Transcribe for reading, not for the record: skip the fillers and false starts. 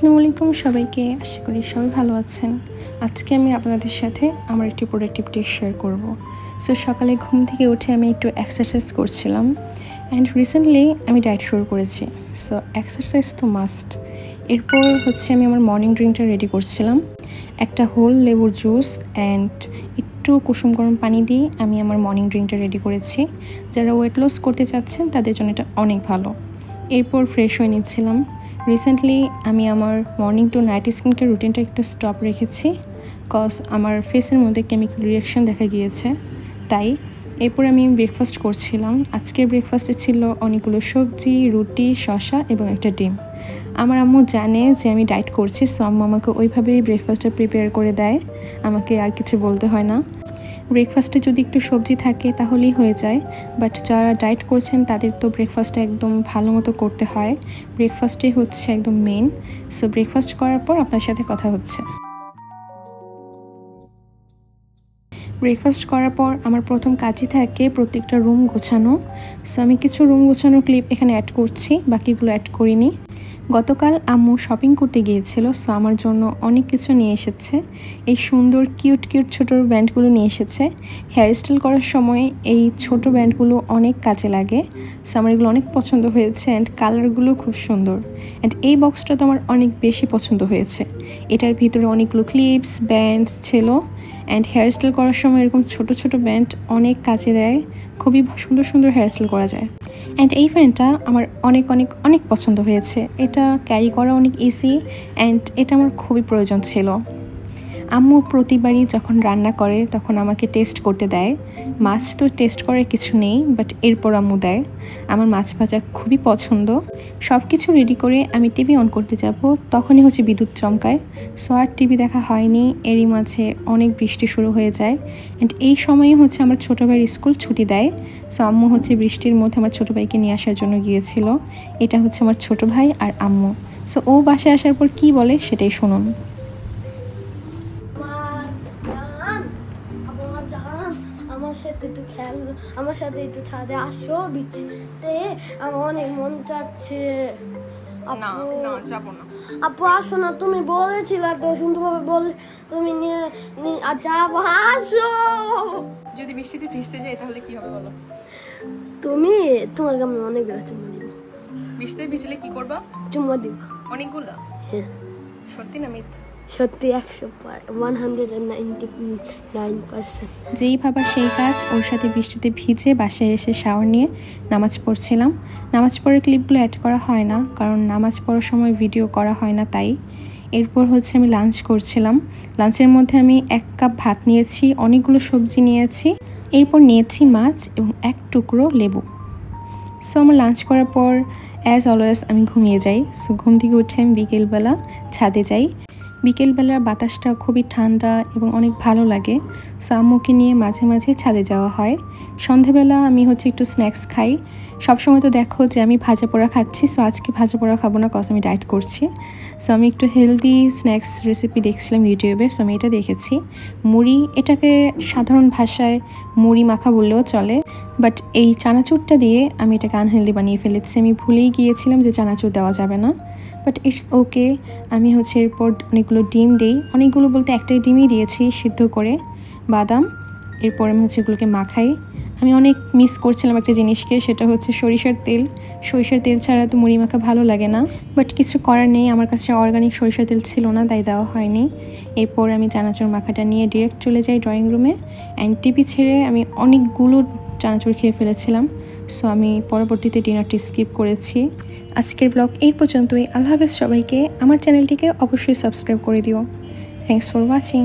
আসসালামু আলাইকুম সবাইকে, আশা করি সবাই ভালো আছেন। আজকে আমি আপনাদের সাথে আমার একটি প্রোডাক্টিভ টিপস শেয়ার করব। সো সকালে ঘুম থেকে উঠে আমি একটু এক্সারসাইজ করছিলাম অ্যান্ড রিসেন্টলি আমি ডায়েট শুরু করেছি। সো এক্সারসাইজ তো মাস্ট। এরপর আমি আমার মর্নিং ড্রিঙ্কটা রেডি করছিলাম। একটা হোল লেবুর জুস অ্যান্ড একটু কুসুম গরম পানি দিয়ে আমি আমার মর্নিং ড্রিঙ্কটা রেডি করেছি। যারা ওয়েট লস করতে চাচ্ছেন তাদের জন্য এটা অনেক ভালো। এরপর ফ্রেশ হয়ে নিচ্ছিলাম। রিসেন্টলি আমি আমার morning to night skin care রুটিনটা একটু স্টপ রেখেছি, কজ আমার ফেসের মধ্যে কেমিক্যাল রিয়াকশন দেখা গিয়েছে। তাই এরপর আমি ব্রেকফাস্ট করছিলাম। আজকের ব্রেকফাস্টে ছিল অনেকগুলো সবজি, রুটি, শসা এবং একটা ডিম। আমার আম্মু জানে যে আমি ডায়েট করছি, সো আম্মু আমাকে ওইভাবেই ব্রেকফাস্টটা প্রিপেয়ার করে দেয়, আমাকে আর কিছু বলতে হয় না। ব্রেকফাস্টে যদি একটু সবজি থাকে তাহলেই হয়ে যায়, বাট যারা ডায়েট করছেন তাদের তো ব্রেকফাস্টটা একদম ভালো মতো করতে হয়। ব্রেকফাস্টই একদম মেন। সো ব্রেকফাস্ট করার পর আপনার সাথে কথা হচ্ছে। ব্রেকফাস্ট করার পর আমার প্রথম কাজই থাকে প্রত্যেকটা রুম গোছানো। সো আমি কিছু রুম গোছানোর ক্লিপ এখানে অ্যাড করছি, বাকিগুলো অ্যাড করিনি। গতকাল আম্মু শপিং করতে গিয়েছিল, সো আমার জন্য অনেক কিছু নিয়ে এসেছে। এই সুন্দর কিউট ছোট ব্যান্ডগুলো নিয়ে এসেছে। হেয়ার স্টাইল করার সময় এই ছোট ব্যান্ডগুলো অনেক কাজে লাগে। সো আমার এগুলো অনেক পছন্দ হয়েছে অ্যান্ড কালারগুলো খুব সুন্দর। অ্যান্ড এই বক্সটা তো আমার অনেক বেশি পছন্দ হয়েছে। এটার ভিতরে অনেকগুলো ক্লিপস, ব্যান্ডস ছিল অ্যান্ড হেয়ার স্টাইল করার সময় এরকম ছোট ব্যান্ড অনেক কাজে দেয়। খুবই সুন্দর হেয়ার স্টাইল করা যায়। অ্যান্ড এই ফ্যানটা আমার অনেক পছন্দ হয়েছে। এটা ক্যারি করা অনেক ইজি অ্যান্ড এটা আমার খুবই প্রয়োজন ছিল। আম্মু প্রতিবারই যখন রান্না করে তখন আমাকে টেস্ট করতে দেয়। মাছ তো টেস্ট করার কিছু নেই, বাট এরপর আম্মু দেয়। আমার মাছ ভাজা খুবই পছন্দ। সব কিছু রেডি করে আমি টিভি অন করতে যাব, তখনই বিদ্যুৎ চমকায়। সো আর টিভি দেখা হয়নি। এরই মাঝে অনেক বৃষ্টি শুরু হয়ে যায় অ্যান্ড এই সময়ে আমার ছোটো ভাইয়ের স্কুল ছুটি দেয়। সো আম্মু বৃষ্টির মধ্যে আমার ছোটো ভাইকে নিয়ে আসার জন্য গিয়েছিল। এটা আমার ছোটো ভাই আর আম্মু। সো ও বাসায় আসার পর কি বলে সেটাই শুনুন। আমার সাথে একটু ছাদে আসো, বিচতে আমার অনেক মন চাচ্ছে। আপু আসো না, তুমি বলেছিলে তো সুন্দরভাবে বলে তুমি নিয়ে যাবো। আসো। যদি বৃষ্টিতে ভিজতে যাই তাহলে কি হবে বলো? তোমাকে আমি অনেকগুলো চুম্মা দিব। বৃষ্টিতে ভিজলে কি করবা? চুম্মা দিব। অনেকগুলো? হ্যাঁ। সত্যি না মিথ্যা? সত্যি 199%। যেই ভাবা সেই কাজ। ওর সাথে বৃষ্টিতে ভিজে বাসায় এসে শাওয়ার নিয়ে নামাজ পড়ছিলাম। নামাজ পড়ার ক্লিপগুলো অ্যাড করা হয় না, কারণ নামাজ পড়ার সময় ভিডিও করা হয় না তাই। এরপর আমি লাঞ্চ করছিলাম। লাঞ্চের মধ্যে আমি 1 কাপ ভাত নিয়েছি, অনেকগুলো সবজি নিয়েছি, এরপর নিয়েছি মাছ এবং 1 টুকরো লেবু। সো আমার লাঞ্চ করার পর অ্যাজ অলওয়েজ আমি ঘুমিয়ে যাই। সো ঘুম থেকে উঠে আমি বিকেলবেলা ছাদে যাই। বিকেলবেলার বাতাসটা খুবই ঠান্ডা এবং অনেক ভালো লাগে। সো আম্মুকে নিয়ে মাঝে ছাদে যাওয়া হয়। সন্ধেবেলা আমি একটু স্ন্যাক্স খাই। সবসময় তো দেখো যে আমি ভাজা পোড়া খাচ্ছি, সো আজকে ভাজা পোড়া খাবো না, কজ আমি ডায়েট করছি। সো আমি একটু হেলদি স্ন্যাক্স রেসিপি দেখছিলাম ইউটিউবে। সো আমি এটা দেখেছি, মুড়ি। এটাকে সাধারণ ভাষায় মুড়ি মাখা বললেও চলে, বাট এই চানাচুরটা দিয়ে আমি এটাকে আনহেলদি বানিয়ে ফেলেছি। আমি ভুলেই গিয়েছিলাম যে চানাচুর দেওয়া যাবে না, বাট ইটস ওকে। আমি এরপর অনেকগুলো ডিম দিই, অনেকগুলো বলতে একটাই ডিমই দিয়েছি সিদ্ধ করে, বাদাম। এরপর আমি এগুলোকে মাখাই। আমি অনেক মিস করছিলাম একটা জিনিসকে, সেটা সরিষার তেল। সরিষার তেল ছাড়া তো মুড়ি মাখা ভালো লাগে না, বাট কিছু করার নেই, আমার কাছে অর্গানিক সরিষার তেল ছিল না, তাই দেওয়া হয়নি। এরপর আমি চানাচুর মাখাটা নিয়ে ডিরেক্ট চলে যাই ড্রয়িং রুমে অ্যান্ড টিভি ছেড়ে আমি অনেকগুলো চানাচুর খেয়ে ফেলেছিলাম। সো আমি পরবর্তীতে ডিনারটি স্কিপ করেছি। আজকের ব্লগ এই পর্যন্তই। আল্লাহ হাফেজ সবাইকে। আমার চ্যানেলটিকে অবশ্যই সাবস্ক্রাইব করে দিও। Thanks for watching.